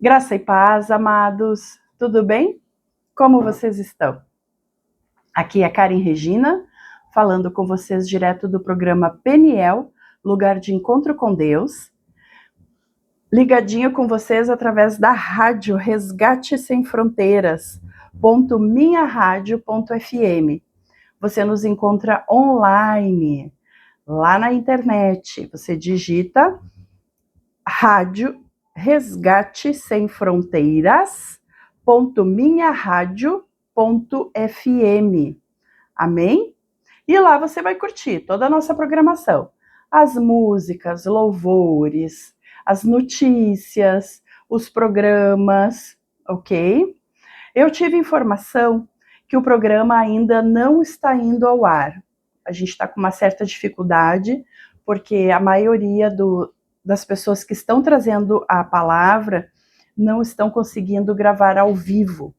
Graça e paz, amados. Tudo bem? Como vocês estão? Aqui é Karen Regina, falando com vocês direto do programa Peniel, Lugar de Encontro com Deus. Ligadinho com vocês através da rádio Resgate Sem Fronteiras, .minharadio.fm. Você nos encontra online, lá na internet. Você digita rádio Resgate Sem Fronteiras, .minharadio.fm. Amém? E lá você vai curtir toda a nossa programação. As músicas, louvores, as notícias, os programas, ok? Eu tive informação que o programa ainda não está indo ao ar. A gente está com uma certa dificuldade, porque a maioria das pessoas que estão trazendo a palavra não estão conseguindo gravar ao vivo.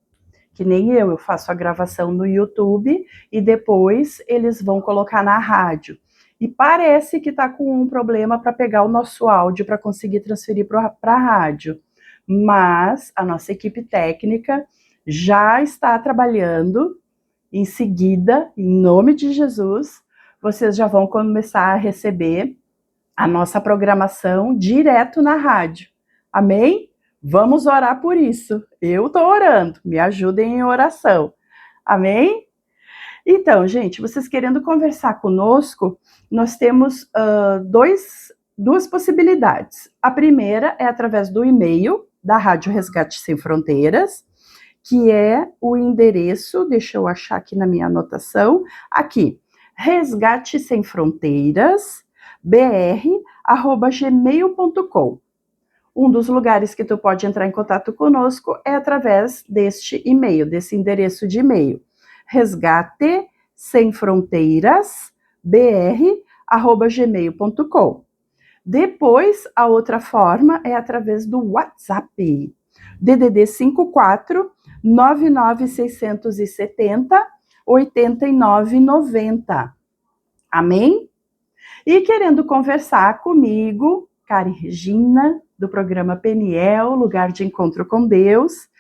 Que nem eu faço a gravação no YouTube e depois eles vão colocar na rádio. E parece que está com um problema para pegar o nosso áudio para conseguir transferir para a rádio. Mas a nossa equipe técnica já está trabalhando. Em seguida, em nome de Jesus, vocês já vão começar a receber a nossa programação direto na rádio. Amém? Vamos orar por isso. Eu estou orando, me ajudem em oração. Amém? Então, gente, vocês querendo conversar conosco, nós temos duas possibilidades. A primeira é através do e-mail da Rádio Resgate Sem Fronteiras, que é o endereço, deixa eu achar aqui na minha anotação, aqui, Resgate Sem Fronteiras, br@gmail.com. Um dos lugares que tu pode entrar em contato conosco é através deste e-mail, desse endereço de e-mail, Resgate Sem Fronteiras, br@gmail.com. Depois, a outra forma é através do WhatsApp, DDD 54 99670 8990. Amém? E querendo conversar comigo, Karen Regina, do programa Peniel, Lugar de Encontro com Deus,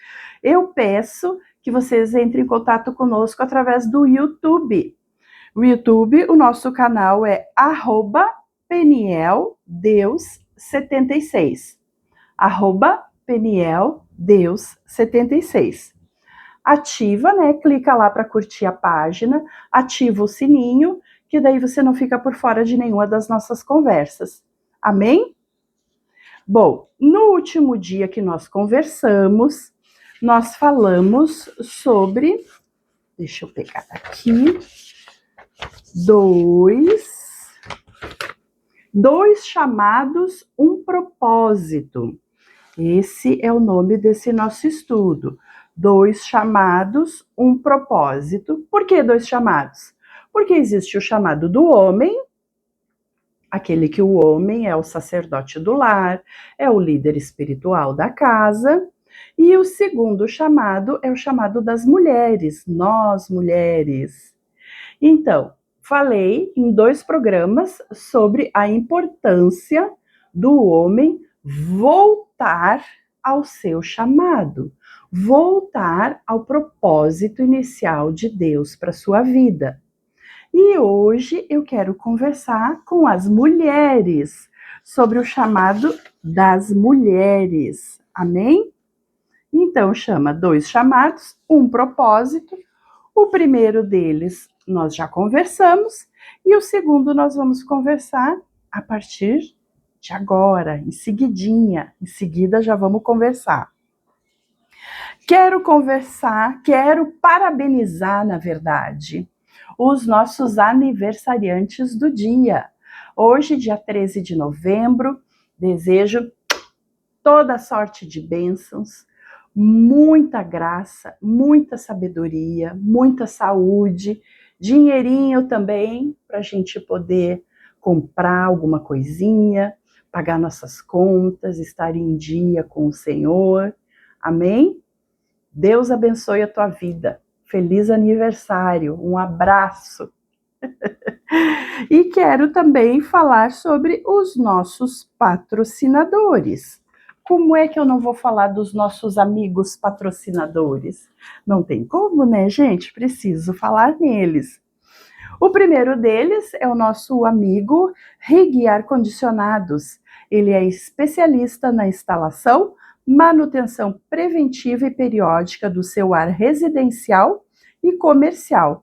eu peço que vocês entrem em contato conosco através do YouTube. O YouTube, o nosso canal é @PenielDeus76. @PenielDeus76. Ativa, né? Clica lá para curtir a página, ativa o sininho, que daí você não fica por fora de nenhuma das nossas conversas. Amém? Bom, no último dia que nós conversamos, nós falamos sobre, deixa eu pegar aqui, dois chamados, um propósito. Esse é o nome desse nosso estudo. 2 chamados, um propósito. Por que 2 chamados? Porque existe o chamado do homem, aquele que o homem é o sacerdote do lar, é o líder espiritual da casa, e o segundo chamado é o chamado das mulheres, nós mulheres. Então, falei em 2 programas sobre a importância do homem voltar ao seu chamado, voltar ao propósito inicial de Deus para sua vida. E hoje eu quero conversar com as mulheres sobre o chamado das mulheres. Amém? Então chama 2 chamados, um propósito. O primeiro deles nós já conversamos e o segundo nós vamos conversar a partir de agora, em seguida já vamos conversar. Quero parabenizar, na verdade, os nossos aniversariantes do dia. Hoje, dia 13 de novembro, desejo toda sorte de bênçãos, muita graça, muita sabedoria, muita saúde, dinheirinho também, para a gente poder comprar alguma coisinha, pagar nossas contas, estar em dia com o Senhor. Amém? Deus abençoe a tua vida. Feliz aniversário, um abraço. E quero também falar sobre os nossos patrocinadores. como é que eu não vou falar dos nossos amigos patrocinadores? Não tem como, né, gente? Preciso falar neles. O primeiro deles é o nosso amigo Rig Ar Condicionados. Ele é especialista na instalação, manutenção preventiva e periódica do seu ar residencial e comercial.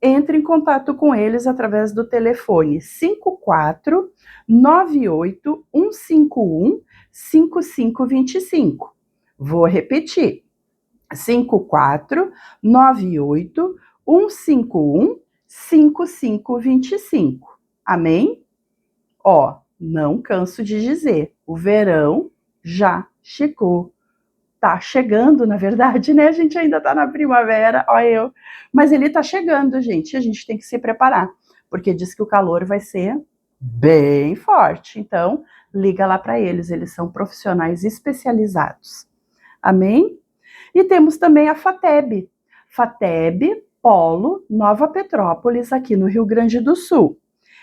Entre em contato com eles através do telefone 54 98 151 5525. Vou repetir. 54 98 151 5525. Amém? Ó, não canso de dizer, o verão já chegou. Tá chegando, na verdade, né? A gente ainda tá na primavera, ó eu. Mas ele tá chegando, gente. A gente tem que se preparar, porque diz que o calor vai ser bem forte. Então, liga lá para eles, eles são profissionais especializados. Amém? E temos também a FATEB. FATEB Polo Nova Petrópolis, aqui no Rio Grande do Sul.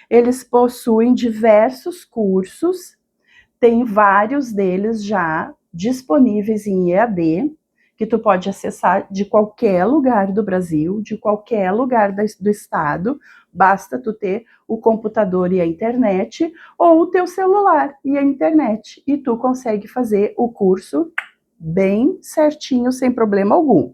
Eles possuem diversos cursos, tem vários deles já disponíveis em EAD, que tu pode acessar de qualquer lugar do Brasil, de qualquer lugar do estado, basta tu ter o computador e a internet, ou o teu celular e a internet, e tu consegue fazer o curso bem certinho, sem problema algum.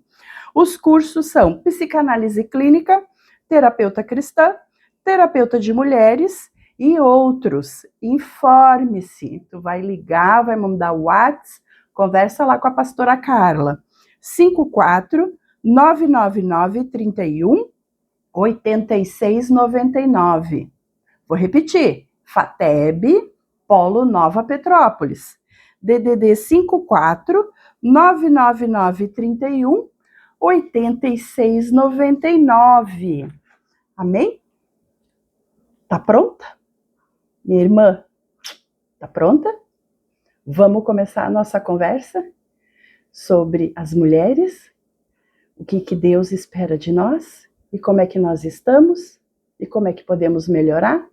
Os cursos são psicanálise clínica, terapeuta cristã, terapeuta de mulheres e outros. Informe-se. Tu vai ligar, vai mandar o WhatsApp, conversa lá com a pastora Carla. 54 999 31 8699. Vou repetir. FATEB, Polo Nova Petrópolis. DDD 54 999 31 8699. Amém? Tá pronta? Minha irmã, tá pronta? Vamos começar a nossa conversa sobre as mulheres, o que Deus espera de nós e como é que nós estamos e como é que podemos melhorar? O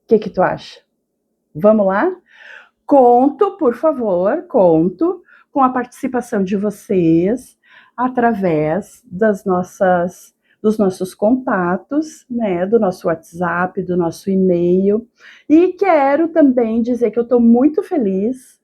que tu acha? Vamos lá? Conto, por favor, conto com a participação de vocês através dos nossos contatos, né, do nosso WhatsApp, do nosso e-mail. E quero também dizer que eu estou muito feliz,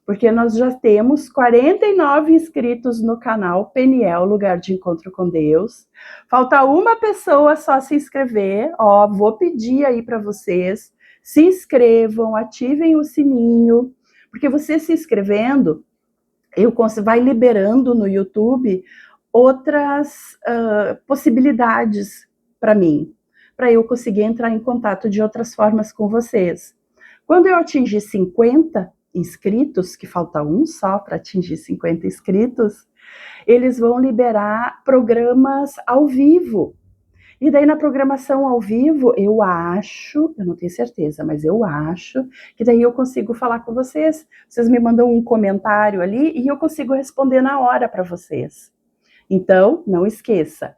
porque nós já temos 49 inscritos no canal Peniel, Lugar de Encontro com Deus. Falta uma pessoa só se inscrever, ó, vou pedir aí para vocês, se inscrevam, ativem o sininho, porque você se inscrevendo, vai liberando no YouTube outras possibilidades para mim, para eu conseguir entrar em contato de outras formas com vocês. Quando eu atingir 50 inscritos, que falta um só para atingir 50 inscritos, eles vão liberar programas ao vivo. E daí na programação ao vivo, eu não tenho certeza, mas eu acho que daí eu consigo falar com vocês. Vocês me mandam um comentário ali e eu consigo responder na hora para vocês. Então, não esqueça,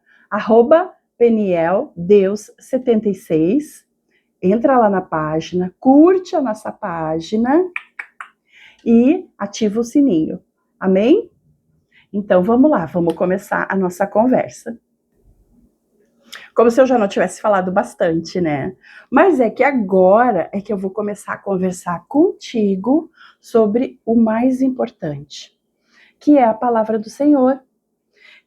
@PenielDeus76, entra lá na página, curte a nossa página e ativa o sininho. Amém? Então, vamos lá, vamos começar a nossa conversa. Como se eu já não tivesse falado bastante, né? Mas é que agora é que eu vou começar a conversar contigo sobre o mais importante, que é a palavra do Senhor,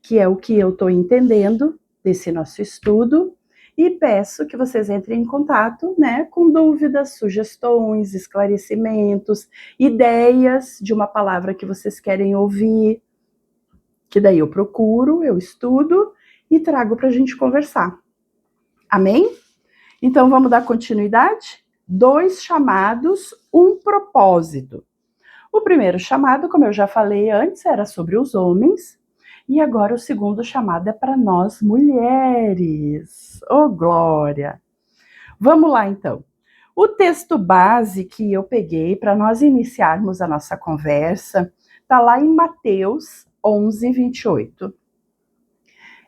que é o que eu estou entendendo desse nosso estudo, e peço que vocês entrem em contato, né, com dúvidas, sugestões, esclarecimentos, ideias de uma palavra que vocês querem ouvir, que daí eu procuro, eu estudo e trago para a gente conversar. Amém? Então vamos dar continuidade? 2 chamados, um propósito. O primeiro chamado, como eu já falei antes, era sobre os homens, e agora o segundo chamado é para nós mulheres. Oh, glória! Vamos lá, então. O texto base que eu peguei para nós iniciarmos a nossa conversa está lá em Mateus 11, 28.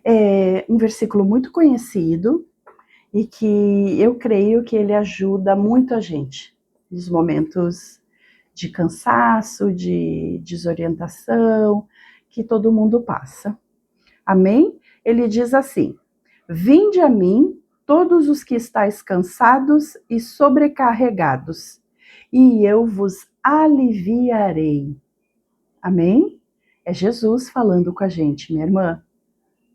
É um versículo muito conhecido e que eu creio que ele ajuda muito a gente nos momentos de cansaço, de desorientação, que todo mundo passa. Amém? Ele diz assim: vinde a mim, todos os que estáis cansados e sobrecarregados, e eu vos aliviarei. Amém? É Jesus falando com a gente, minha irmã.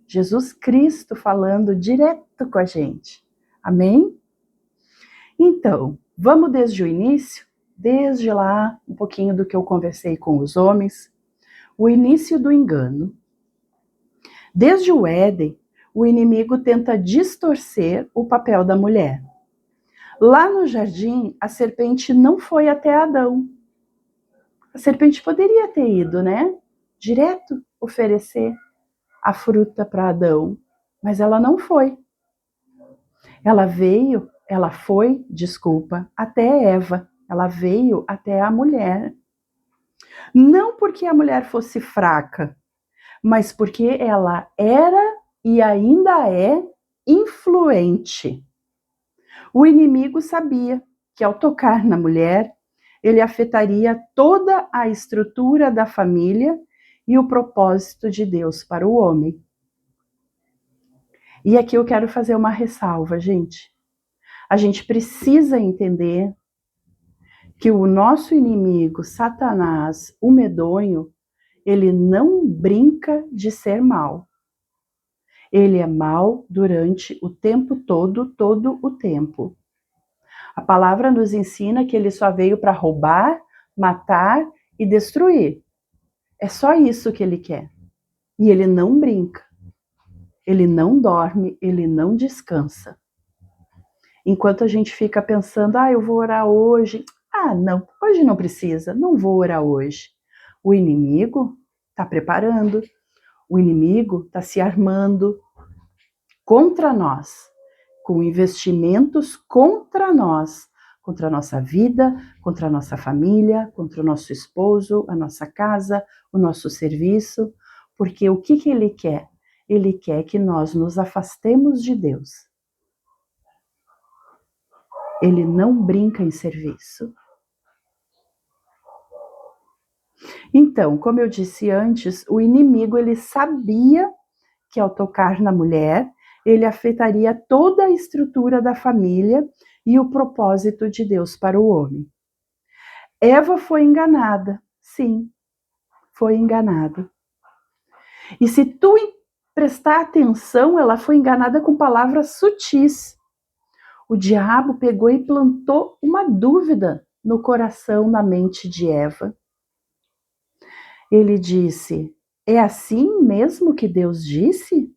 Jesus Cristo falando direto com a gente. Amém? Então, vamos desde o início, desde lá, um pouquinho do que eu conversei com os homens, o início do engano. Desde o Éden, o inimigo tenta distorcer o papel da mulher. Lá no jardim, a serpente não foi até Adão. A serpente poderia ter ido, né? Direto oferecer a fruta para Adão, mas ela não foi. Ela foi, até Eva. Ela veio até a mulher. Não porque a mulher fosse fraca, mas porque ela era e ainda é influente. O inimigo sabia que ao tocar na mulher, ele afetaria toda a estrutura da família e o propósito de Deus para o homem. E aqui eu quero fazer uma ressalva, gente. A gente precisa entender que o nosso inimigo, Satanás, o medonho, ele não brinca de ser mal. Ele é mal durante o tempo todo o tempo. A palavra nos ensina que ele só veio para roubar, matar e destruir. É só isso que ele quer. E ele não brinca. Ele não dorme, ele não descansa. Enquanto a gente fica pensando, eu vou orar hoje. Não, hoje não precisa, não vou orar hoje. O inimigo está preparando, o inimigo está se armando contra nós, com investimentos contra nós, contra a nossa vida, contra a nossa família, contra o nosso esposo, a nossa casa, o nosso serviço, porque o que ele quer? Ele quer que nós nos afastemos de Deus. Ele não brinca em serviço. Então, como eu disse antes, o inimigo ele sabia que ao tocar na mulher, ele afetaria toda a estrutura da família e o propósito de Deus para o homem. Eva foi enganada, sim, foi enganada. E se tu prestar atenção, ela foi enganada com palavras sutis. O diabo pegou e plantou uma dúvida no coração, na mente de Eva. Ele disse: é assim mesmo que Deus disse?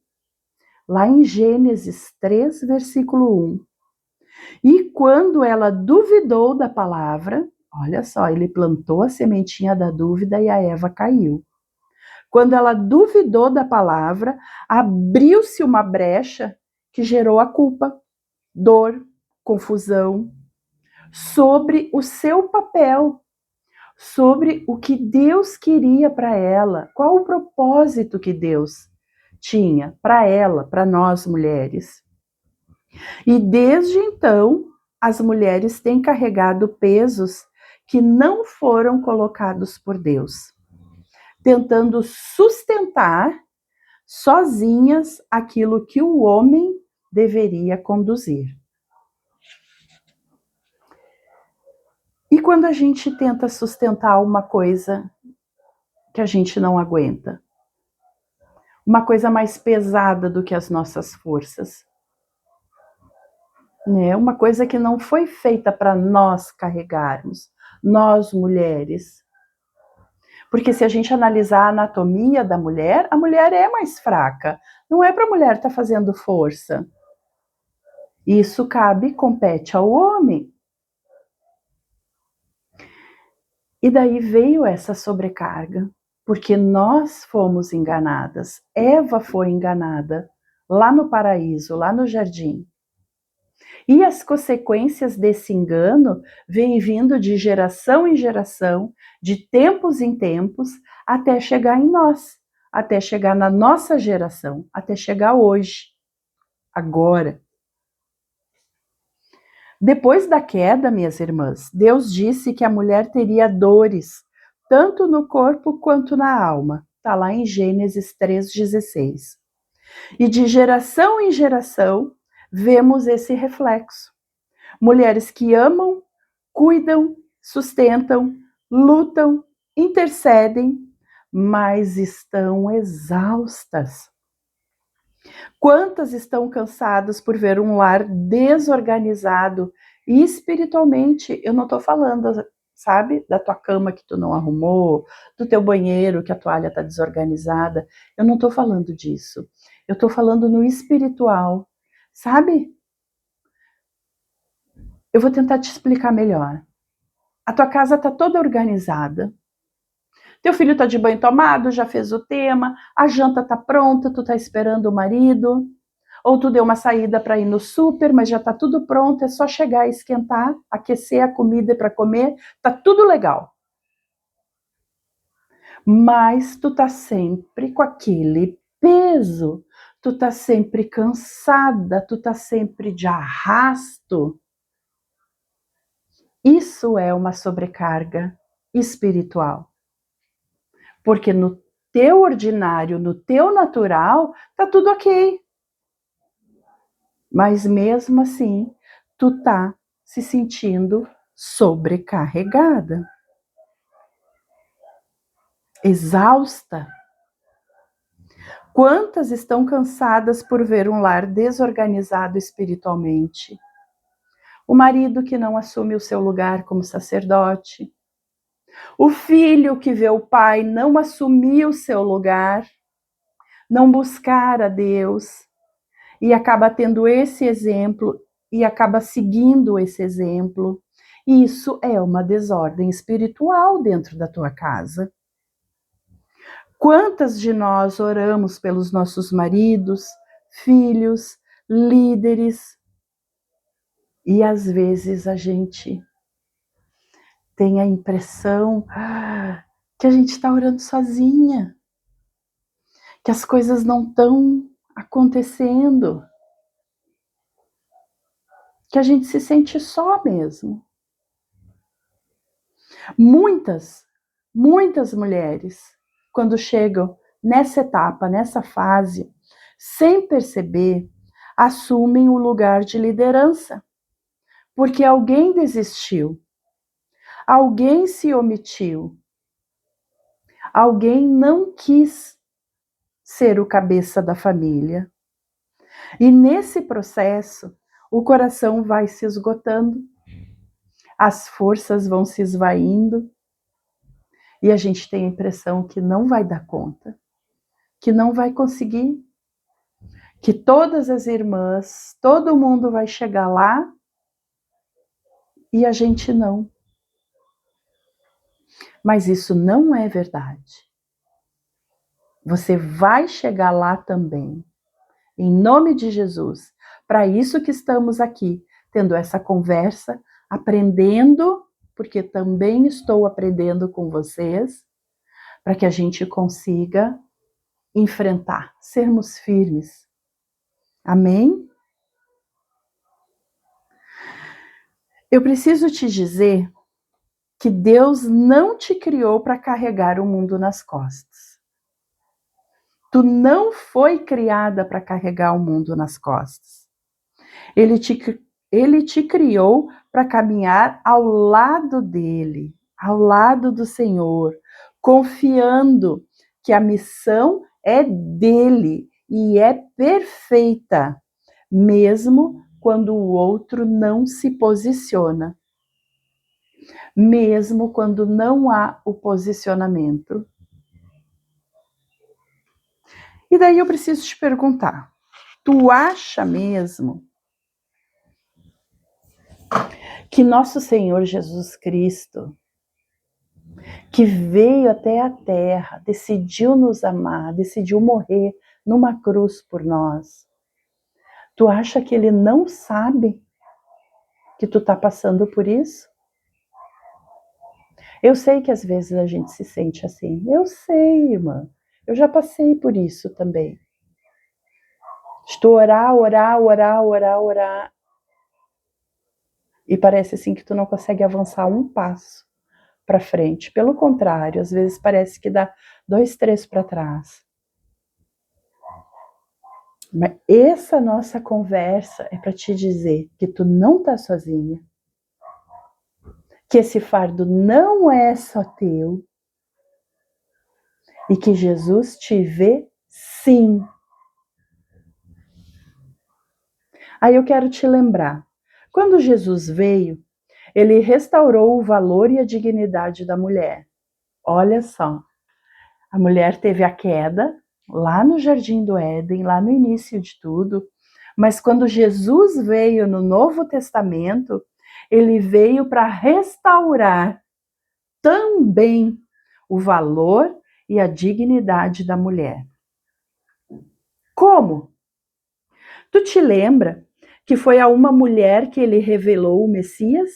Lá em Gênesis 3, versículo 1. E quando ela duvidou da palavra, olha só, ele plantou a sementinha da dúvida e a Eva caiu. Quando ela duvidou da palavra, abriu-se uma brecha que gerou a culpa, dor, confusão, sobre o seu papel, sobre o que Deus queria para ela, qual o propósito que Deus tinha para ela, para nós mulheres. E desde então, as mulheres têm carregado pesos que não foram colocados por Deus, tentando sustentar sozinhas aquilo que o homem deveria conduzir. E quando a gente tenta sustentar uma coisa que a gente não aguenta, uma coisa mais pesada do que as nossas forças, né? Uma coisa que não foi feita para nós carregarmos, nós mulheres. Porque se a gente analisar a anatomia da mulher, a mulher é mais fraca. Não é para a mulher estar fazendo força. Isso compete ao homem. E daí veio essa sobrecarga, porque nós fomos enganadas. Eva foi enganada lá no paraíso, lá no jardim. E as consequências desse engano vêm vindo de geração em geração, de tempos em tempos, até chegar em nós, até chegar na nossa geração, até chegar hoje, agora. Depois da queda, minhas irmãs, Deus disse que a mulher teria dores, tanto no corpo quanto na alma. Está lá em Gênesis 3,16. E de geração em geração, vemos esse reflexo. Mulheres que amam, cuidam, sustentam, lutam, intercedem, mas estão exaustas. Quantas estão cansadas por ver um lar desorganizado e espiritualmente? Eu não estou falando, sabe, da tua cama que tu não arrumou, do teu banheiro que a toalha está desorganizada. Eu não estou falando disso. Eu estou falando no espiritual, sabe? Eu vou tentar te explicar melhor. A tua casa está toda organizada. Teu filho está de banho tomado, já fez o tema, a janta está pronta, tu está esperando o marido. Ou tu deu uma saída para ir no super, mas já está tudo pronto, é só chegar e esquentar, aquecer a comida para comer, tá tudo legal. Mas tu tá sempre com aquele peso, tu tá sempre cansada, tu tá sempre de arrasto. Isso é uma sobrecarga espiritual. Porque no teu ordinário, no teu natural, tá tudo ok. Mas mesmo assim, tu tá se sentindo sobrecarregada, exausta. Quantas estão cansadas por ver um lar desorganizado espiritualmente? O marido que não assume o seu lugar como sacerdote, o filho que vê o pai não assumir o seu lugar, não buscar a Deus e acaba tendo esse exemplo e acaba seguindo esse exemplo. Isso é uma desordem espiritual dentro da tua casa. Quantas de nós oramos pelos nossos maridos, filhos, líderes, e às vezes a gente tem a impressão que a gente está orando sozinha, que as coisas não estão acontecendo, que a gente se sente só mesmo. Muitas mulheres, quando chegam nessa etapa, nessa fase, sem perceber, assumem o lugar de liderança, porque alguém desistiu, alguém se omitiu, alguém não quis ser o cabeça da família. E nesse processo, o coração vai se esgotando, as forças vão se esvaindo, e a gente tem a impressão que não vai dar conta, que não vai conseguir, que todas as irmãs, todo mundo vai chegar lá e a gente não. Mas isso não é verdade. Você vai chegar lá também, em nome de Jesus. Para isso que estamos aqui, tendo essa conversa, aprendendo, porque também estou aprendendo com vocês, para que a gente consiga enfrentar, sermos firmes. Amém? Eu preciso te dizer que Deus não te criou para carregar o mundo nas costas. Tu não foi criada para carregar o mundo nas costas. Ele te criou para caminhar ao lado dele, ao lado do Senhor, confiando que a missão é dele e é perfeita, mesmo quando o outro não se posiciona, mesmo quando não há o posicionamento. E daí eu preciso te perguntar, tu acha mesmo que nosso Senhor Jesus Cristo, que veio até a terra, decidiu nos amar, decidiu morrer numa cruz por nós, tu acha que ele não sabe que tu tá passando por isso? Eu sei que às vezes a gente se sente assim. Eu sei, irmã. Eu já passei por isso também. Estou orar. E parece assim que tu não consegue avançar um passo para frente. Pelo contrário, às vezes parece que dá 2, 3 para trás. Mas essa nossa conversa é para te dizer que tu não tá sozinha, que esse fardo não é só teu e que Jesus te vê sim. Aí eu quero te lembrar, quando Jesus veio, ele restaurou o valor e a dignidade da mulher. Olha só, a mulher teve a queda lá no Jardim do Éden, lá no início de tudo, mas quando Jesus veio no Novo Testamento, ele veio para restaurar também o valor e a dignidade da mulher. Como? Tu te lembra que foi a uma mulher que ele revelou o Messias?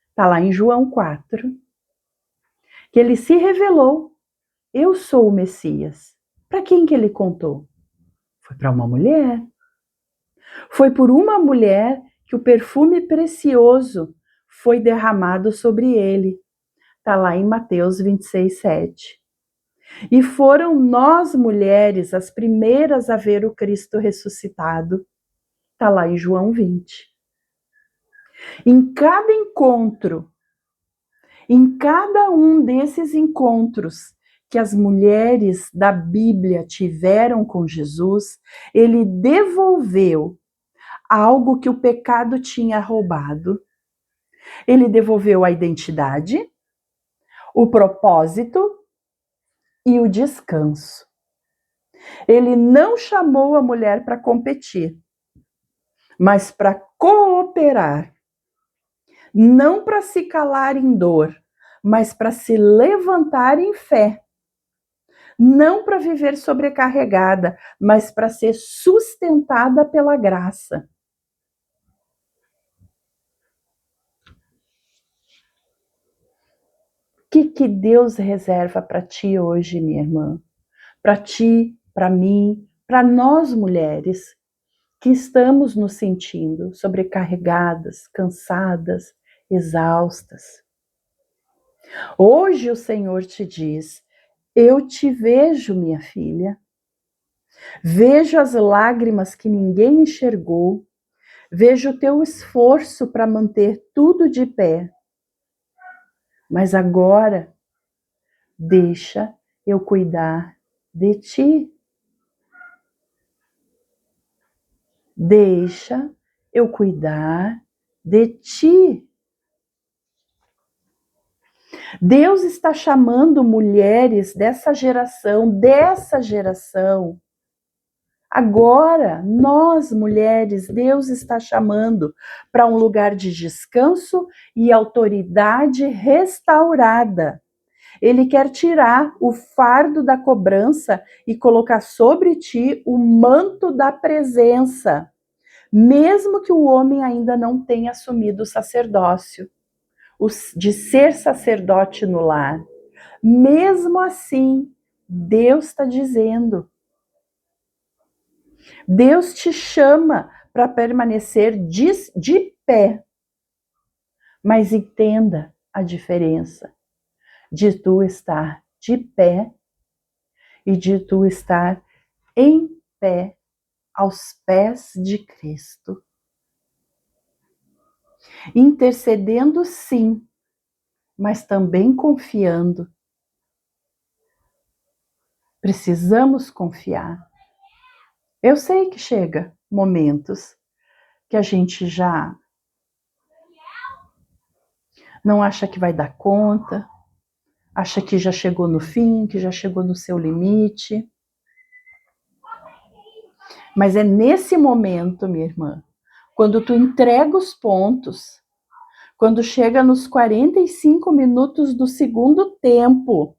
Está lá em João 4. Que ele se revelou. Eu sou o Messias. Para quem que ele contou? Foi para uma mulher. Foi por uma mulher que o perfume precioso foi derramado sobre ele. Está lá em Mateus 26, 7. E foram nós, mulheres, as primeiras a ver o Cristo ressuscitado. Está lá em João 20. Em cada encontro, em cada um desses encontros que as mulheres da Bíblia tiveram com Jesus, ele devolveu algo que o pecado tinha roubado. Ele devolveu a identidade, o propósito e o descanso. Ele não chamou a mulher para competir, mas para cooperar. Não para se calar em dor, mas para se levantar em fé. Não para viver sobrecarregada, mas para ser sustentada pela graça. O que Deus reserva para ti hoje, minha irmã? Para ti, para mim, para nós mulheres que estamos nos sentindo sobrecarregadas, cansadas, exaustas. Hoje o Senhor te diz: eu te vejo, minha filha. Vejo as lágrimas que ninguém enxergou. Vejo o teu esforço para manter tudo de pé. Mas agora, deixa eu cuidar de ti. Deixa eu cuidar de ti. Deus está chamando mulheres dessa geração. Agora, nós mulheres, Deus está chamando para um lugar de descanso e autoridade restaurada. Ele quer tirar o fardo da cobrança e colocar sobre ti o manto da presença, mesmo que o homem ainda não tenha assumido o sacerdócio, de ser sacerdote no lar. Mesmo assim, Deus está dizendo, Deus te chama para permanecer de pé. Mas entenda a diferença de tu estar de pé e de tu estar em pé aos pés de Cristo. Intercedendo sim, mas também confiando. Precisamos confiar. Eu sei que chega momentos que a gente já não acha que vai dar conta, acha que já chegou no fim, que já chegou no seu limite. Mas é nesse momento, minha irmã, quando tu entrega os pontos, quando chega nos 45 minutos do segundo tempo,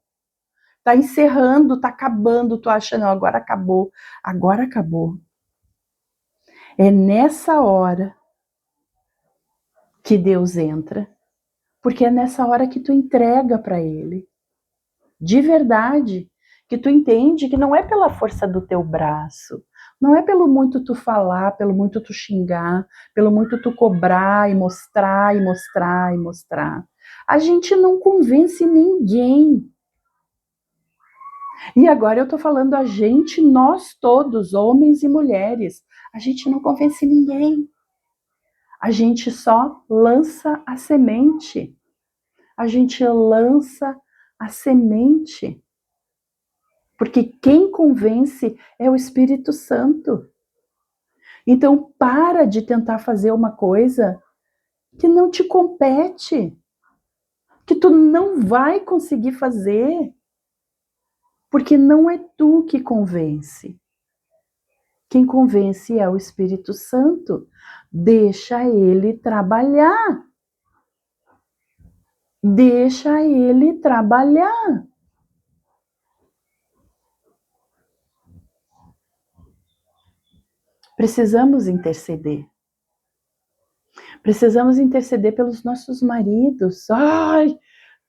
tá encerrando, tá acabando, tu acha, não, agora acabou. É nessa hora que Deus entra, porque é nessa hora que tu entrega para Ele, de verdade, que tu entende que não é pela força do teu braço, Não é pelo muito tu falar, pelo muito tu xingar, pelo muito tu cobrar e mostrar e mostrar e mostrar. A gente não convence ninguém. E agora eu tô falando a gente, nós todos, homens e mulheres. A gente não convence ninguém. A gente só lança a semente. A gente lança a semente. Porque quem convence é o Espírito Santo. Então, para de tentar fazer uma coisa que não te compete, que tu não vai conseguir fazer, porque não é tu que convence. Quem convence é o Espírito Santo. Deixa ele trabalhar. Deixa ele trabalhar. Precisamos interceder. Precisamos interceder pelos nossos maridos. Ai,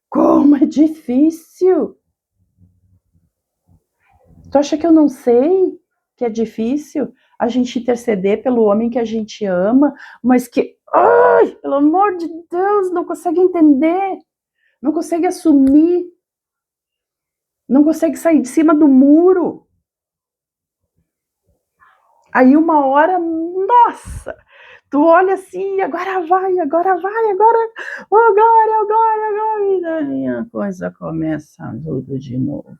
como é difícil! Tu acha que eu não sei que é difícil a gente interceder pelo homem que a gente ama, mas que, ai, pelo amor de Deus, não consegue entender, não consegue assumir, não consegue sair de cima do muro. Aí uma hora, nossa, tu olha assim, agora vai, agora, e daí a coisa começa tudo de novo.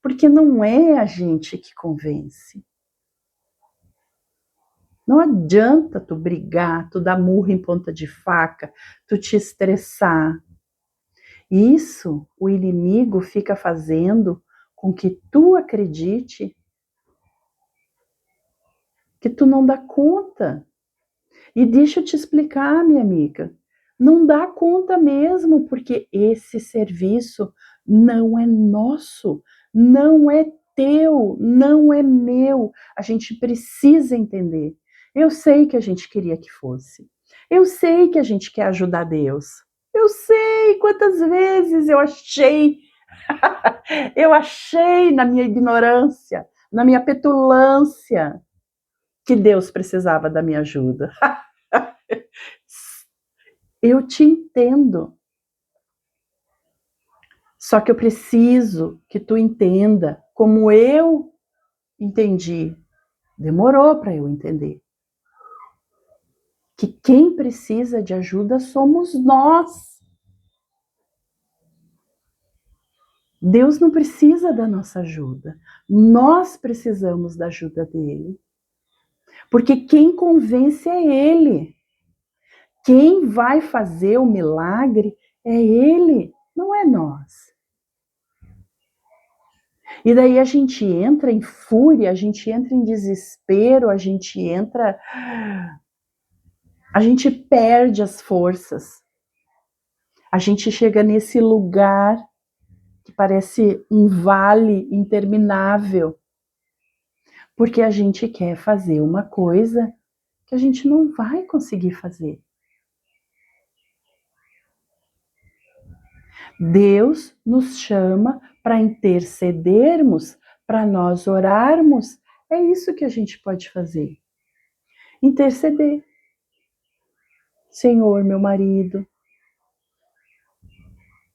Porque não é a gente que convence. Não adianta tu brigar, tu dar murro em ponta de faca, tu te estressar. Isso o inimigo fica fazendo com que tu acredite que tu não dá conta. E deixa eu te explicar, minha amiga, não dá conta mesmo, porque esse serviço não é nosso, não é teu, não é meu. A gente precisa entender. Eu sei que a gente queria que fosse. Eu sei que a gente quer ajudar Deus. Eu sei quantas vezes eu achei na minha ignorância, na minha petulância, que Deus precisava da minha ajuda. Eu te entendo. Só que eu preciso que tu entenda como eu entendi. Demorou para eu entender. Que quem precisa de ajuda somos nós. Deus não precisa da nossa ajuda. Nós precisamos da ajuda dele. Porque quem convence é ele. Quem vai fazer o milagre é ele, não é nós. E daí a gente entra em fúria, a gente entra em desespero, a gente perde as forças. A gente chega nesse lugar que parece um vale interminável, porque a gente quer fazer uma coisa que a gente não vai conseguir fazer. Deus nos chama para intercedermos, para nós orarmos. É isso que a gente pode fazer. Interceder. Senhor, meu marido,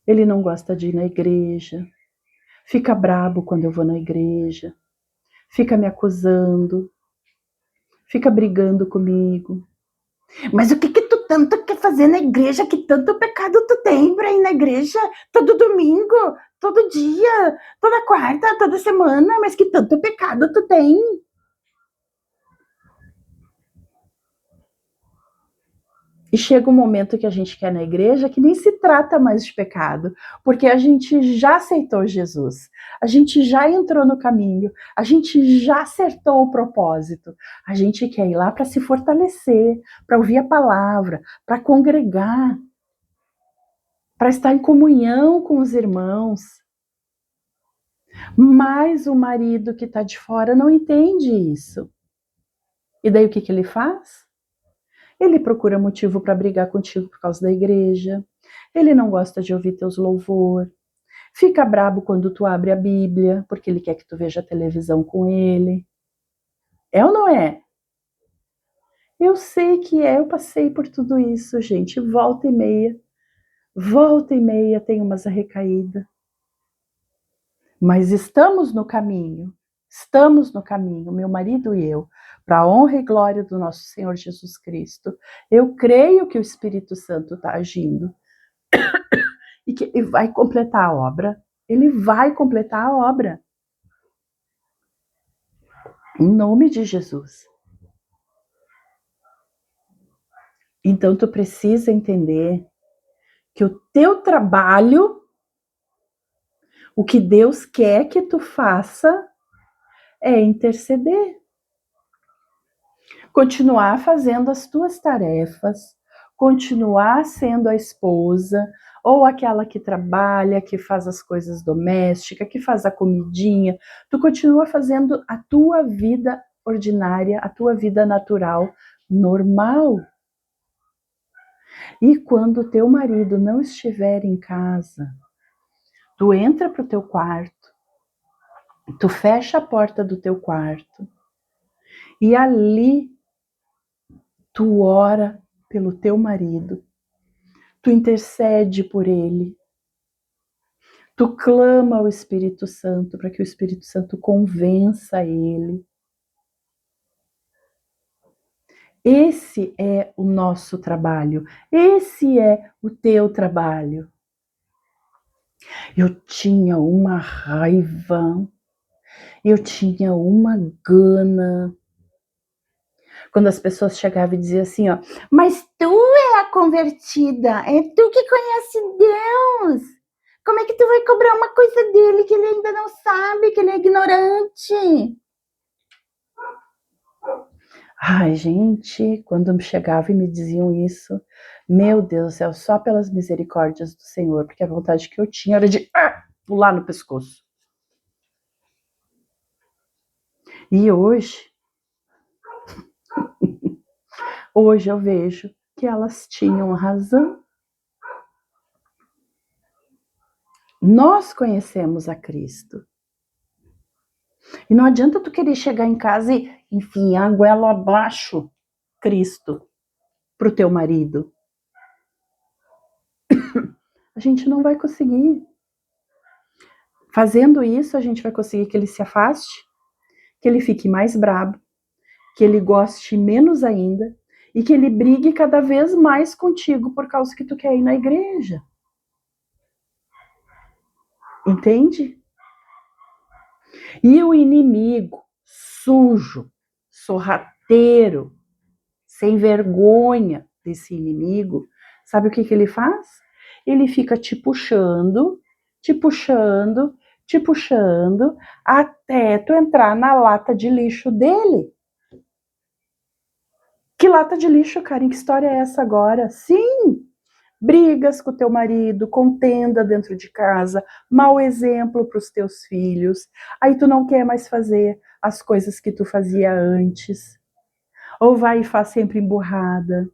ele não gosta de ir na igreja, fica brabo quando eu vou na igreja, fica me acusando, fica brigando comigo. Mas o que tu tanto quer fazer na igreja? Que tanto pecado tu tem para ir na igreja todo domingo, todo dia, toda quarta, toda semana? Mas que tanto pecado tu tem? E chega um momento que a gente quer na igreja que nem se trata mais de pecado, porque a gente já aceitou Jesus, a gente já entrou no caminho, a gente já acertou o propósito. A gente quer ir lá para se fortalecer, para ouvir a palavra, para congregar, para estar em comunhão com os irmãos. Mas o marido que está de fora não entende isso. E daí o que ele faz? Ele procura motivo para brigar contigo por causa da igreja. Ele não gosta de ouvir teus louvor. Fica brabo quando tu abre a Bíblia, porque ele quer que tu veja a televisão com ele. É ou não é? Eu sei que é, eu passei por tudo isso, gente. Volta e meia tem umas recaídas. Mas estamos no caminho, meu marido e eu, para a honra e glória do nosso Senhor Jesus Cristo. Eu creio que o Espírito Santo está agindo e que ele vai completar a obra. Ele vai completar a obra. Em nome de Jesus. Então tu precisa entender que o teu trabalho, o que Deus quer que tu faça, é interceder. Continuar fazendo as tuas tarefas, continuar sendo a esposa, ou aquela que trabalha, que faz as coisas domésticas, que faz a comidinha. Tu continua fazendo a tua vida ordinária, a tua vida natural, normal. E quando o teu marido não estiver em casa, tu entra pro teu quarto, tu fecha a porta do teu quarto e ali tu ora pelo teu marido, tu intercede por ele, tu clama ao Espírito Santo para que o Espírito Santo convença ele. Esse é o nosso trabalho, esse é o teu trabalho. Eu tinha uma raiva, eu tinha uma gana. Quando as pessoas chegavam e diziam assim, ó, mas tu é a convertida, é tu que conhece Deus. Como é que tu vai cobrar uma coisa dele que ele ainda não sabe, que ele é ignorante? Ai, gente, quando chegavam e me diziam isso, meu Deus do céu, só pelas misericórdias do Senhor, porque a vontade que eu tinha era de pular no pescoço. E hoje eu vejo que elas tinham razão. Nós conhecemos a Cristo. E não adianta tu querer chegar em casa e enfiar a goela abaixo Cristo pro teu marido. A gente não vai conseguir. Fazendo isso, a gente vai conseguir que ele se afaste, que ele fique mais brabo, que ele goste menos ainda e que ele brigue cada vez mais contigo por causa que tu quer ir na igreja. Entende? E o inimigo sujo, sorrateiro, sem vergonha desse inimigo, sabe o que ele faz? Ele fica te puxando, te puxando, te puxando, até tu entrar na lata de lixo dele. Que lata de lixo, cara? Em que história é essa agora? Sim! Brigas com o teu marido, contenda dentro de casa, mau exemplo para os teus filhos. Aí tu não quer mais fazer as coisas que tu fazia antes. Ou vai e faz sempre emburrada.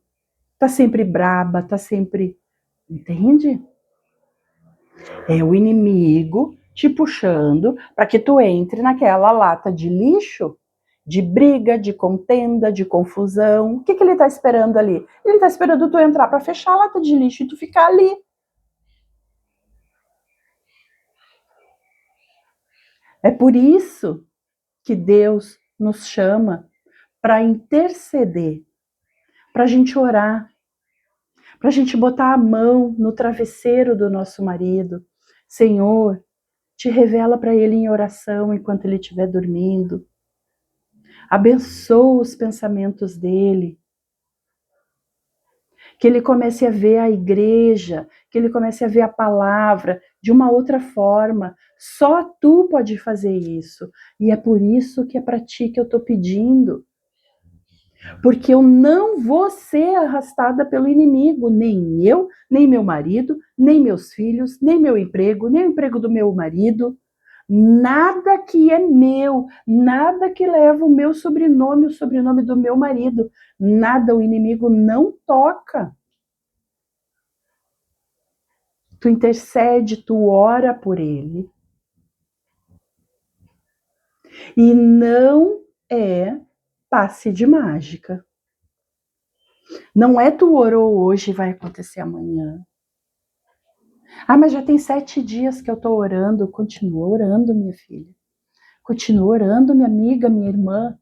Tá sempre braba, tá sempre... Entende? É o inimigo te puxando para que tu entre naquela lata de lixo, de briga, de contenda, de confusão. O que ele tá esperando ali? Ele tá esperando tu entrar para fechar a lata de lixo e tu ficar ali. É por isso que Deus nos chama para interceder, para a gente orar, para a gente botar a mão no travesseiro do nosso marido. Senhor, te revela para ele em oração enquanto ele estiver dormindo. Abençoa os pensamentos dele. Que ele comece a ver a igreja, que ele comece a ver a palavra de uma outra forma. Só tu pode fazer isso. E é por isso que é para ti que eu estou pedindo. Porque eu não vou ser arrastada pelo inimigo, nem eu, nem meu marido, nem meus filhos, nem meu emprego, nem o emprego do meu marido. Nada que é meu, nada que leva o meu sobrenome, o sobrenome do meu marido. Nada, o inimigo não toca. Tu intercede, tu ora por ele. E não é passe de mágica. Não é tu orou hoje e vai acontecer amanhã. Ah, mas já tem 7 dias que eu tô orando. Continua orando, minha filha. Continua orando, minha amiga, minha irmã.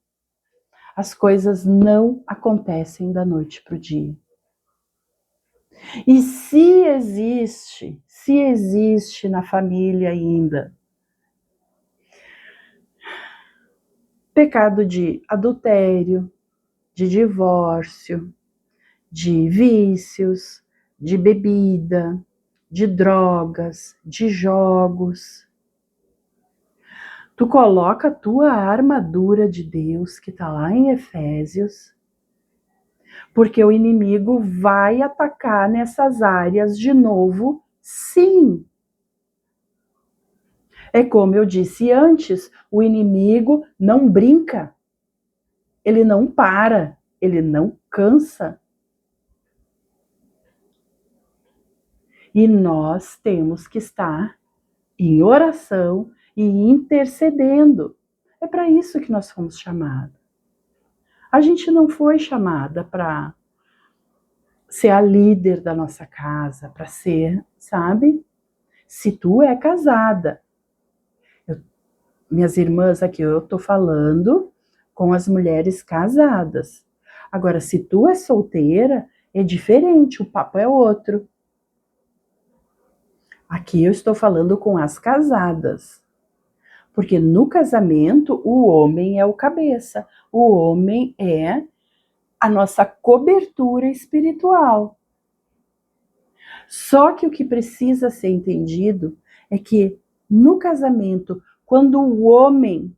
As coisas não acontecem da noite pro dia. E se existe na família ainda pecado de adultério, de divórcio, de vícios, de bebida, de drogas, de jogos. Tu coloca a tua armadura de Deus, que está lá em Efésios, porque o inimigo vai atacar nessas áreas de novo, sim. É como eu disse antes, o inimigo não brinca, ele não para, ele não cansa. E nós temos que estar em oração e intercedendo. É para isso que nós fomos chamados. A gente não foi chamada para ser a líder da nossa casa, para ser, sabe? Se tu é casada, minhas irmãs aqui, eu tô falando com as mulheres casadas. Agora, se tu é solteira, é diferente, o papo é outro. Aqui eu estou falando com as casadas. Porque no casamento, o homem é o cabeça. O homem é a nossa cobertura espiritual. Só que o que precisa ser entendido é que no casamento, quando o homem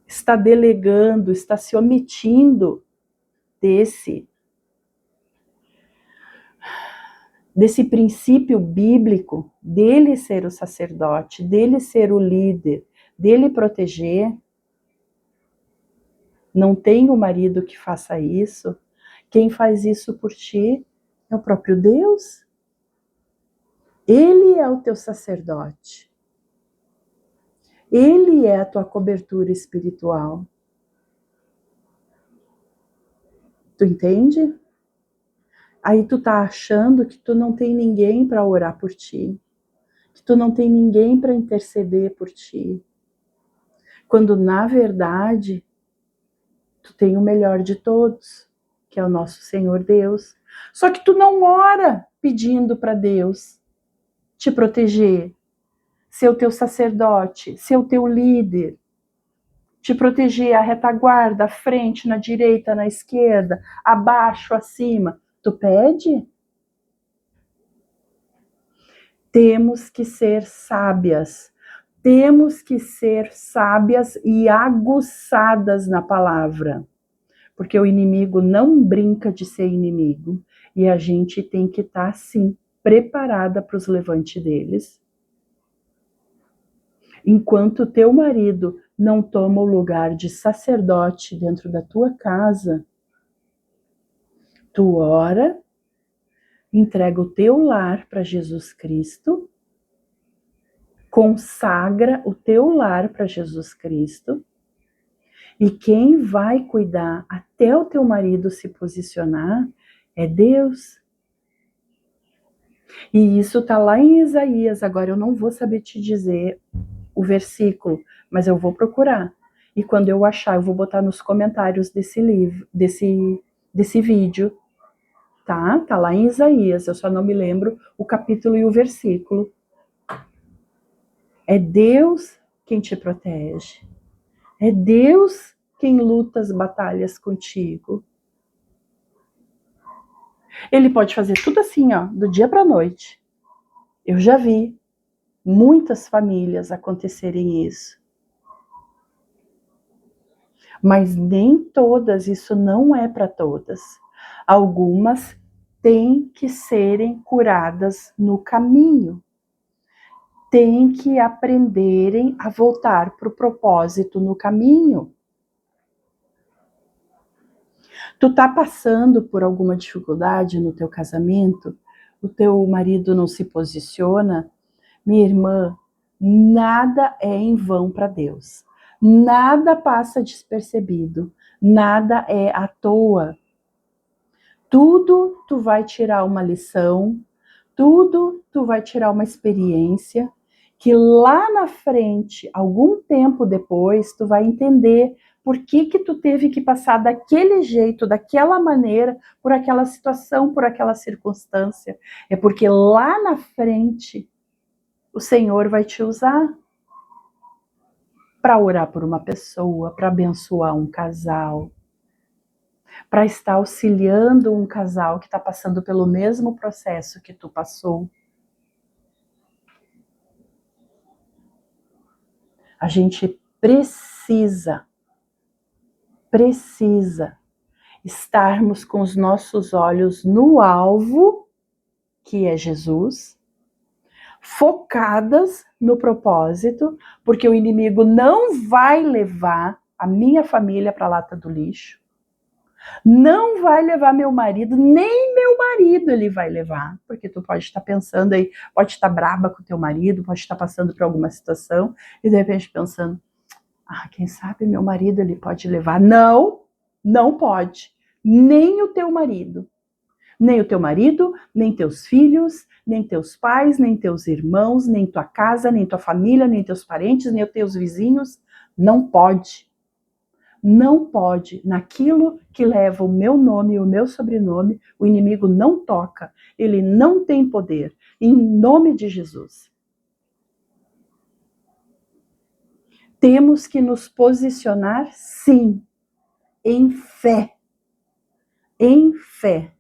está delegando, está se omitindo desse princípio bíblico, dele ser o sacerdote, dele ser o líder, dele proteger, não tem o marido que faça isso. Quem faz isso por ti é o próprio Deus. Ele é o teu sacerdote. Ele é a tua cobertura espiritual. Tu entende? Aí tu tá achando que tu não tem ninguém para orar por ti, que tu não tem ninguém para interceder por ti. Quando na verdade tu tem o melhor de todos, que é o nosso Senhor Deus. Só que tu não ora pedindo para Deus te proteger, ser o teu sacerdote, ser o teu líder, te proteger a retaguarda, a frente, na direita, na esquerda, abaixo, acima. Tu pede? Temos que ser sábias. Temos que ser sábias e aguçadas na palavra. Porque o inimigo não brinca de ser inimigo. E a gente tem que estar, sim, preparada para os levantes deles. Enquanto teu marido não toma o lugar de sacerdote dentro da tua casa, tu ora, entrega o teu lar para Jesus Cristo, consagra o teu lar para Jesus Cristo, e quem vai cuidar até o teu marido se posicionar é Deus. E isso está lá em Isaías. Agora eu não vou saber te dizer o versículo, mas eu vou procurar. E quando eu achar, eu vou botar nos comentários desse livro, desse vídeo, tá? Tá lá em Isaías, eu só não me lembro o capítulo e o versículo. É Deus quem te protege. É Deus quem luta as batalhas contigo. Ele pode fazer tudo assim, ó, do dia para a noite. Eu já vi muitas famílias acontecerem isso. Mas nem todas, isso não é para todas. Algumas têm que serem curadas no caminho. Têm que aprenderem a voltar para o propósito no caminho. Tu tá passando por alguma dificuldade no teu casamento? o teu marido não se posiciona, minha irmã, nada é em vão para Deus. Nada passa despercebido, nada é à toa. Tudo tu vai tirar uma lição, tudo tu vai tirar uma experiência que lá na frente, algum tempo depois, tu vai entender por que tu teve que passar daquele jeito, daquela maneira, por aquela situação, por aquela circunstância. É porque lá na frente o Senhor vai te usar para orar por uma pessoa, para abençoar um casal, para estar auxiliando um casal que está passando pelo mesmo processo que tu passou. A gente precisa estarmos com os nossos olhos no alvo, que é Jesus, focadas no propósito, porque o inimigo não vai levar a minha família para a lata do lixo, não vai levar meu marido, nem meu marido ele vai levar, porque tu pode estar pensando aí, pode estar braba com o teu marido, pode estar passando por alguma situação e de repente pensando, quem sabe meu marido ele pode levar. Não, não pode. Nem o teu marido. Nem o teu marido, nem teus filhos, nem teus pais, nem teus irmãos, nem tua casa, nem tua família, nem teus parentes, nem os teus vizinhos. Não pode. Não pode. Naquilo que leva o meu nome e o meu sobrenome, o inimigo não toca. Ele não tem poder. Em nome de Jesus. Temos que nos posicionar, sim, em fé. Em fé.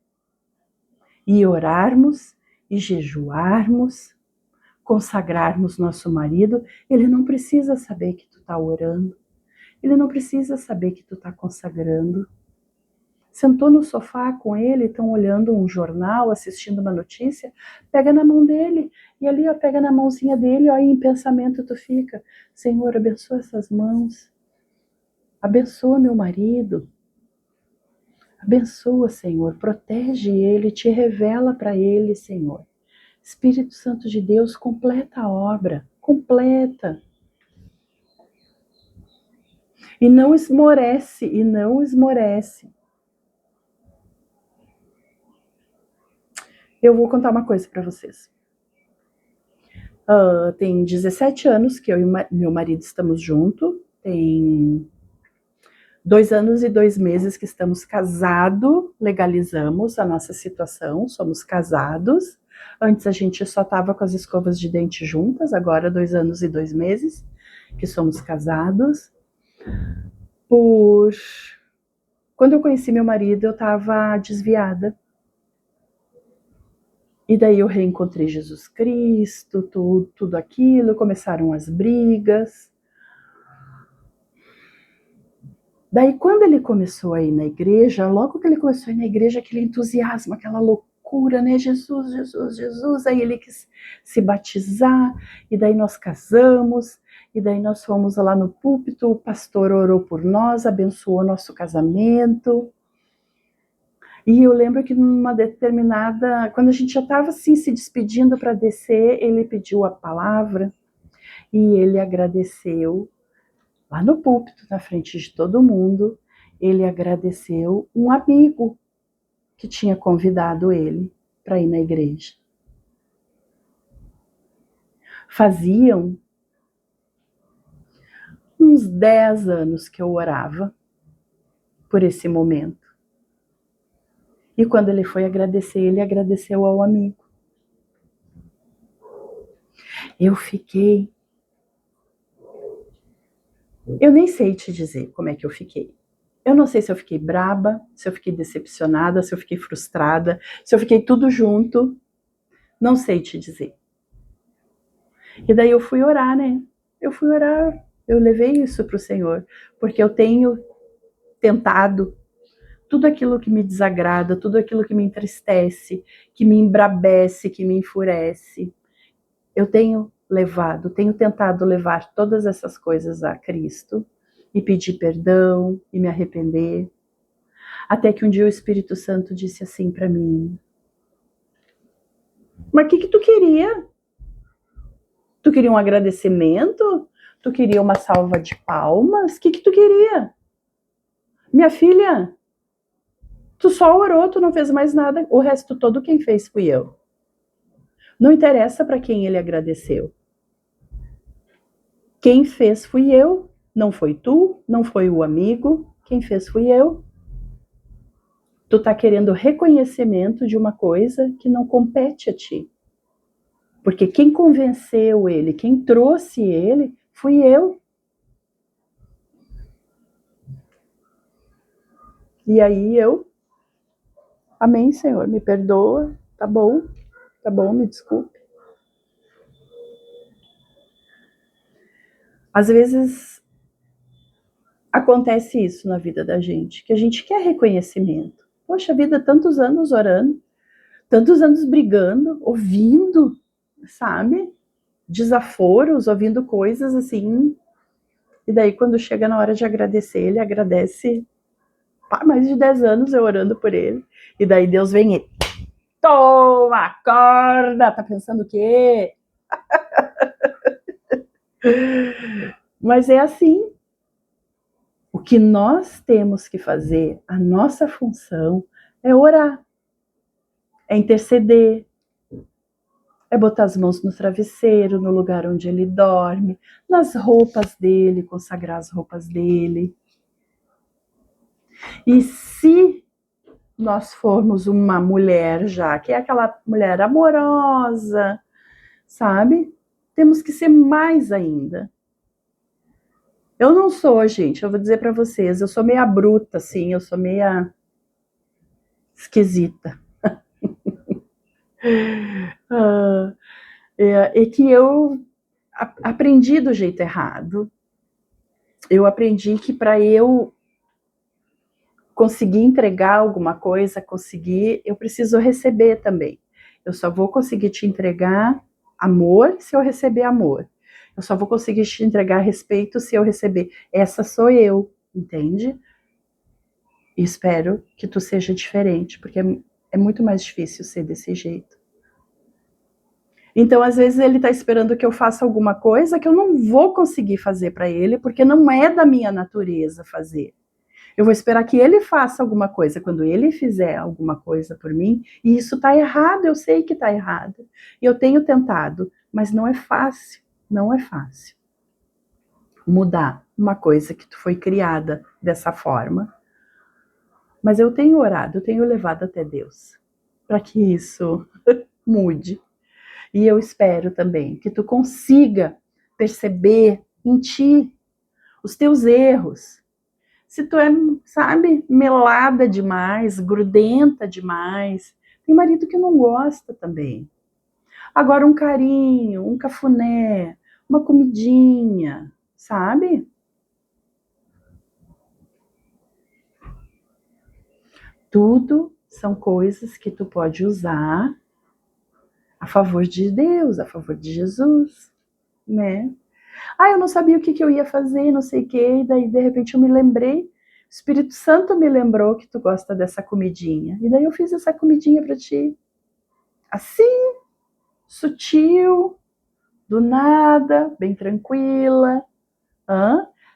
E orarmos, e jejuarmos, consagrarmos nosso marido. Ele não precisa saber que tu está orando. Ele não precisa saber que tu está consagrando. Sentou no sofá com ele, estão olhando um jornal, assistindo uma notícia, pega na mão dele, e ali, ó, pega na mãozinha dele, ó, e em pensamento tu fica, Senhor, abençoa essas mãos, abençoa meu marido, abençoa, Senhor, protege ele, te revela para ele, Senhor. Espírito Santo de Deus, completa a obra, completa. E não esmorece, e não esmorece. Eu vou contar uma coisa para vocês. Tem 17 anos que eu e meu marido estamos juntos. Tem 2 anos e 2 meses que estamos casados, legalizamos a nossa situação, somos casados. Antes a gente só estava com as escovas de dente juntas, agora 2 anos e 2 meses que somos casados. Quando eu conheci meu marido, eu estava desviada. E daí eu reencontrei Jesus Cristo, tudo aquilo, começaram as brigas. Daí quando ele começou a ir na igreja, logo que ele começou a ir na igreja, aquele entusiasmo, aquela loucura, né? Jesus, Jesus, Jesus. Aí ele quis se batizar, e daí nós casamos, e daí nós fomos lá no púlpito, o pastor orou por nós, abençoou nosso casamento. E eu lembro que numa determinada, quando a gente já estava assim se despedindo para descer, ele pediu a palavra e ele agradeceu lá no púlpito, na frente de todo mundo, ele agradeceu um amigo que tinha convidado ele para ir na igreja. Faziam uns 10 anos que eu orava por esse momento. E quando ele foi agradecer, ele agradeceu ao amigo. Eu nem sei te dizer como é que eu fiquei. Eu não sei se eu fiquei braba, se eu fiquei decepcionada, se eu fiquei frustrada, se eu fiquei tudo junto. Não sei te dizer. E daí eu fui orar, né? Eu levei isso para o Senhor, porque eu tenho tentado tudo aquilo que me desagrada, tudo aquilo que me entristece, que me embrabece, que me enfurece. Eu tenho tentado levar todas essas coisas a Cristo e pedir perdão e me arrepender. Até que um dia o Espírito Santo disse assim para mim: Mas o que tu queria? Tu queria um agradecimento? Tu queria uma salva de palmas? O que tu queria? Minha filha, tu só orou, tu não fez mais nada. O resto todo quem fez fui eu. Não interessa para quem ele agradeceu. Quem fez fui eu. Não foi tu, não foi o amigo. Quem fez fui eu. Tu tá querendo reconhecimento de uma coisa que não compete a ti. Porque quem convenceu ele, quem trouxe ele, fui eu. E aí eu, amém, Senhor, me perdoa, tá bom, me desculpe. Às vezes acontece isso na vida da gente, que a gente quer reconhecimento. Poxa vida, tantos anos orando, tantos anos brigando, ouvindo, sabe? Desaforos, ouvindo coisas assim. E daí quando chega na hora de agradecer, ele agradece mais de 10 anos eu orando por ele. E daí Deus vem e toma, acorda, tá pensando o quê? Mas é assim. O que nós temos que fazer, a nossa função, é orar, é interceder, é botar as mãos no travesseiro, no lugar onde ele dorme, nas roupas dele, consagrar as roupas dele. E se nós formos uma mulher já, que é aquela mulher amorosa, sabe? Temos que ser mais ainda. Eu não sou, gente, eu vou dizer para vocês, eu sou meia bruta, assim, eu sou meia esquisita. É que eu aprendi do jeito errado. Eu aprendi que para eu conseguir entregar alguma coisa, eu preciso receber também. Eu só vou conseguir te entregar amor se eu receber amor. Eu só vou conseguir te entregar respeito se eu receber. Essa sou eu, entende? E espero que tu seja diferente, porque é muito mais difícil ser desse jeito. Então, às vezes, ele está esperando que eu faça alguma coisa que eu não vou conseguir fazer para ele, porque não é da minha natureza fazer. Eu vou esperar que ele faça alguma coisa quando ele fizer alguma coisa por mim, e isso está errado, eu sei que está errado. E eu tenho tentado, mas não é fácil, não é fácil. Mudar uma coisa que foi criada dessa forma. Mas eu tenho orado, eu tenho levado até Deus, para que isso mude. E eu espero também que tu consiga perceber em ti os teus erros. Se tu é, sabe, melada demais, grudenta demais, tem marido que não gosta também. Agora um carinho, um cafuné, uma comidinha, sabe? Tudo são coisas que tu pode usar a favor de Deus, a favor de Jesus, né? Eu não sabia o que eu ia fazer, não sei o que, e daí de repente eu me lembrei, o Espírito Santo me lembrou que tu gosta dessa comidinha, e daí eu fiz essa comidinha para ti, assim, sutil, do nada, bem tranquila.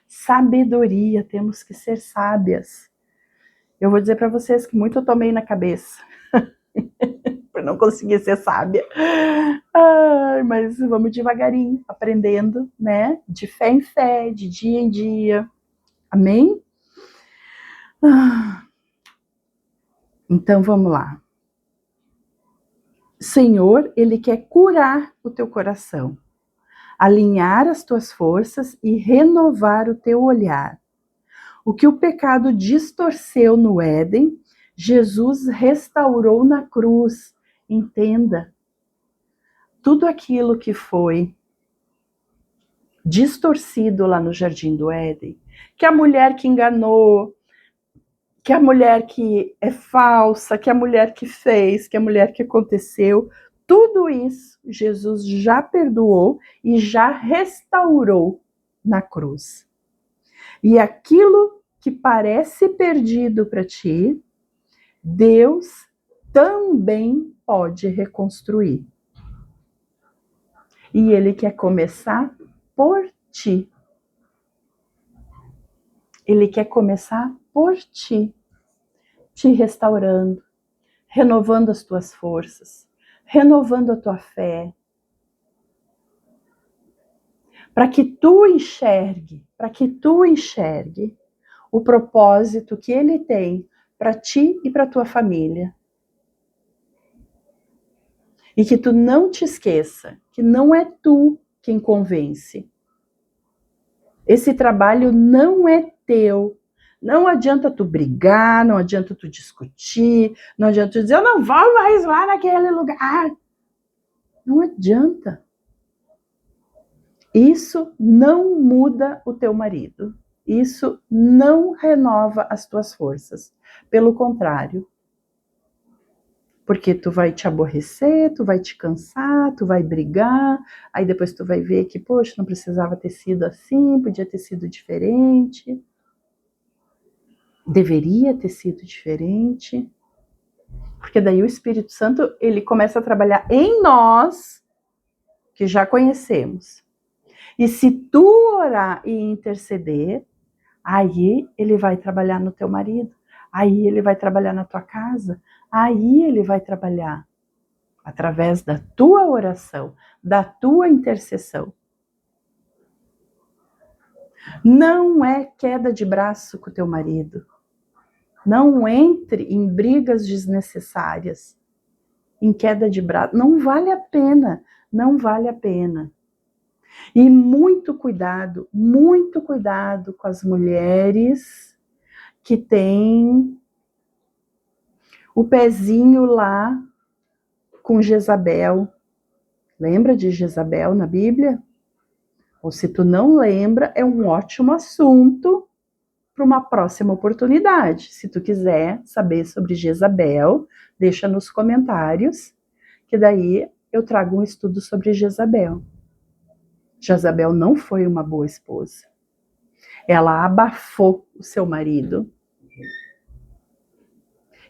Sabedoria, temos que ser sábias. Eu vou dizer para vocês que muito eu tomei na cabeça, por não conseguir ser sábia. Mas vamos devagarinho, aprendendo, né? De fé em fé, de dia em dia. Amém? Então vamos lá. Senhor, Ele quer curar o teu coração, alinhar as tuas forças e renovar o teu olhar. O que o pecado distorceu no Éden, Jesus restaurou na cruz. Entenda. Tudo aquilo que foi distorcido lá no Jardim do Éden, que a mulher que enganou, que a mulher que é falsa, que a mulher que fez, que a mulher que aconteceu, tudo isso Jesus já perdoou e já restaurou na cruz. E aquilo que parece perdido para ti, Deus também pode reconstruir. E ele quer começar por ti. Ele quer começar por ti, te restaurando, renovando as tuas forças, renovando a tua fé, para que tu enxergue o propósito que ele tem para ti e para tua família. E que tu não te esqueça que não é tu quem convence. Esse trabalho não é teu. Não adianta tu brigar, não adianta tu discutir, não adianta tu dizer, eu não vou mais lá naquele lugar. Não adianta. Isso não muda o teu marido. Isso não renova as tuas forças. Pelo contrário. Porque tu vai te aborrecer, tu vai te cansar, tu vai brigar, aí depois tu vai ver que, poxa, não precisava ter sido assim, podia ter sido diferente. Deveria ter sido diferente. Porque daí o Espírito Santo, ele começa a trabalhar em nós, que já conhecemos. E se tu orar e interceder, aí ele vai trabalhar no teu marido, aí ele vai trabalhar na tua casa, aí ele vai trabalhar através da tua oração, da tua intercessão. Não é queda de braço com o teu marido. Não entre em brigas desnecessárias, em queda de braço. Não vale a pena, não vale a pena. E muito cuidado com as mulheres que têm o pezinho lá com Jezabel. Lembra de Jezabel na Bíblia? Ou se tu não lembra, é um ótimo assunto para uma próxima oportunidade. Se tu quiser saber sobre Jezabel, deixa nos comentários, que daí eu trago um estudo sobre Jezabel. Jezabel não foi uma boa esposa. Ela abafou o seu marido.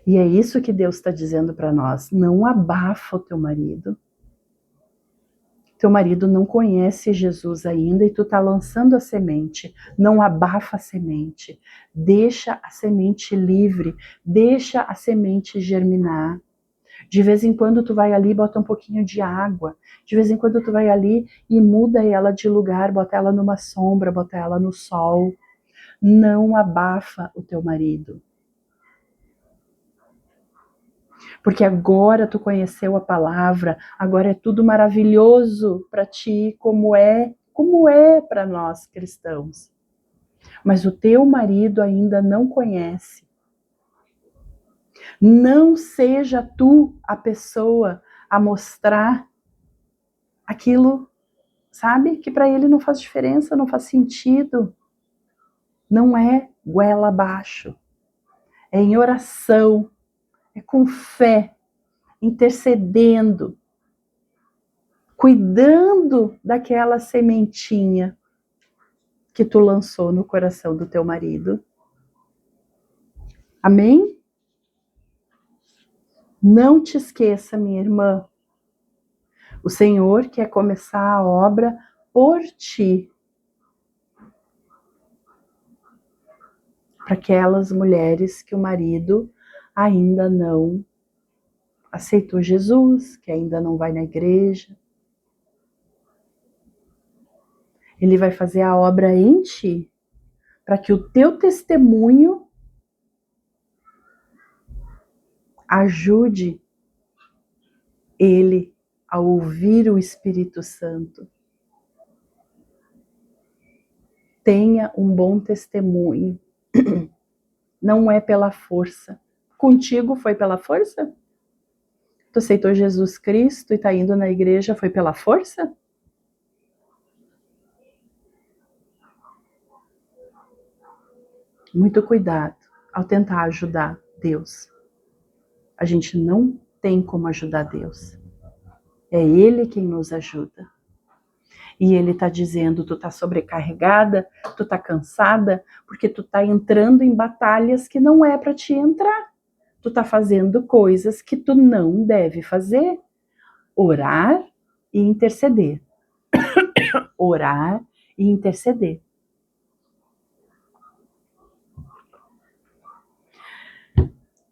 E é isso que Deus está dizendo para nós. Não abafa o teu marido. Teu marido não conhece Jesus ainda e tu tá lançando a semente. Não abafa a semente. Deixa a semente livre. Deixa a semente germinar. De vez em quando tu vai ali e bota um pouquinho de água. De vez em quando tu vai ali e muda ela de lugar, bota ela numa sombra, bota ela no sol. Não abafa o teu marido. Porque agora tu conheceu a palavra, agora é tudo maravilhoso para ti, como é para nós cristãos. Mas o teu marido ainda não conhece. Não seja tu a pessoa a mostrar aquilo, sabe, que para ele não faz diferença, não faz sentido. Não é goela abaixo. É em oração, é com fé, intercedendo, cuidando daquela sementinha que tu lançou no coração do teu marido. Amém? Não te esqueça, minha irmã. O Senhor quer começar a obra por ti. Para aquelas mulheres que o marido ainda não aceitou Jesus, que ainda não vai na igreja. Ele vai fazer a obra em ti, para que o teu testemunho ajude ele a ouvir o Espírito Santo. Tenha um bom testemunho. Não é pela força. Contigo foi pela força? Tu aceitou Jesus Cristo e está indo na igreja, foi pela força? Muito cuidado ao tentar ajudar Deus. A gente não tem como ajudar Deus. É Ele quem nos ajuda. E Ele está dizendo, tu está sobrecarregada, tu está cansada, porque tu está entrando em batalhas que não é para te entrar. Tu está fazendo coisas que tu não deve fazer. Orar e interceder. orar e interceder.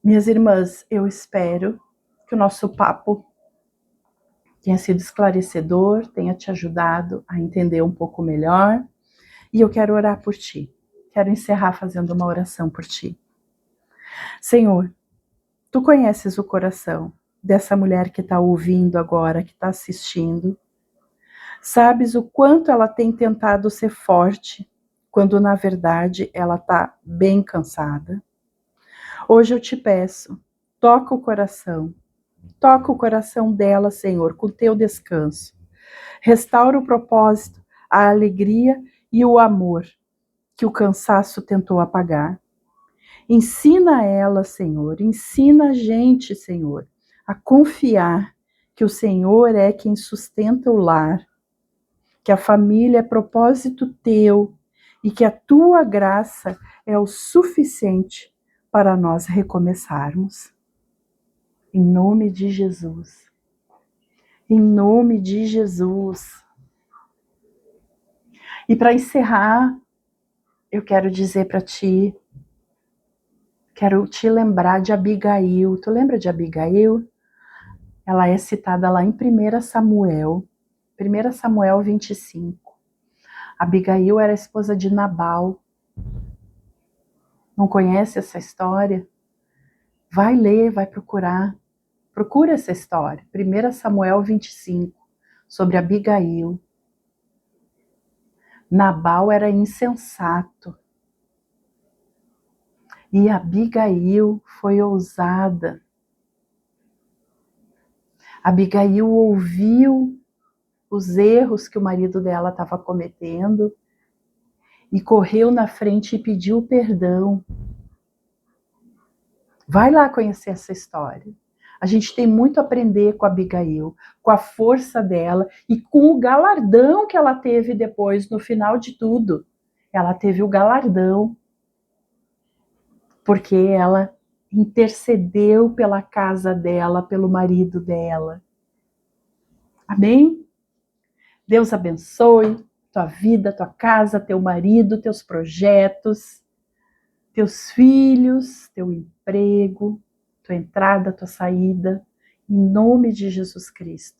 Minhas irmãs, eu espero que o nosso papo tenha sido esclarecedor, tenha te ajudado a entender um pouco melhor. E eu quero orar por ti. Quero encerrar fazendo uma oração por ti. Senhor, tu conheces o coração dessa mulher que está ouvindo agora, que está assistindo. Sabes o quanto ela tem tentado ser forte, quando na verdade ela está bem cansada. Hoje eu te peço, toca o coração dela, Senhor, com o teu descanso. Restaura o propósito, a alegria e o amor que o cansaço tentou apagar. Ensina ela, Senhor, ensina a gente, Senhor, a confiar que o Senhor é quem sustenta o lar, que a família é propósito teu e que a tua graça é o suficiente para nós recomeçarmos. Em nome de Jesus. Em nome de Jesus. E para encerrar, eu quero dizer para ti, quero te lembrar de Abigail. Tu lembra de Abigail? Ela é citada lá em 1 Samuel 25. Abigail era a esposa de Nabal. Não conhece essa história? Vai ler, vai procurar. Procura essa história. 1 Samuel 25, sobre Abigail. Nabal era insensato. E Abigail foi ousada. Abigail ouviu os erros que o marido dela estava cometendo e correu na frente e pediu perdão. Vai lá conhecer essa história. A gente tem muito a aprender com a Abigail, com a força dela e com o galardão que ela teve depois, no final de tudo. Ela teve o galardão, porque ela intercedeu pela casa dela, pelo marido dela. Amém? Deus abençoe tua vida, tua casa, teu marido, teus projetos, teus filhos, teu emprego, tua entrada, tua saída, em nome de Jesus Cristo.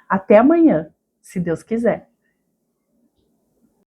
Até amanhã, se Deus quiser.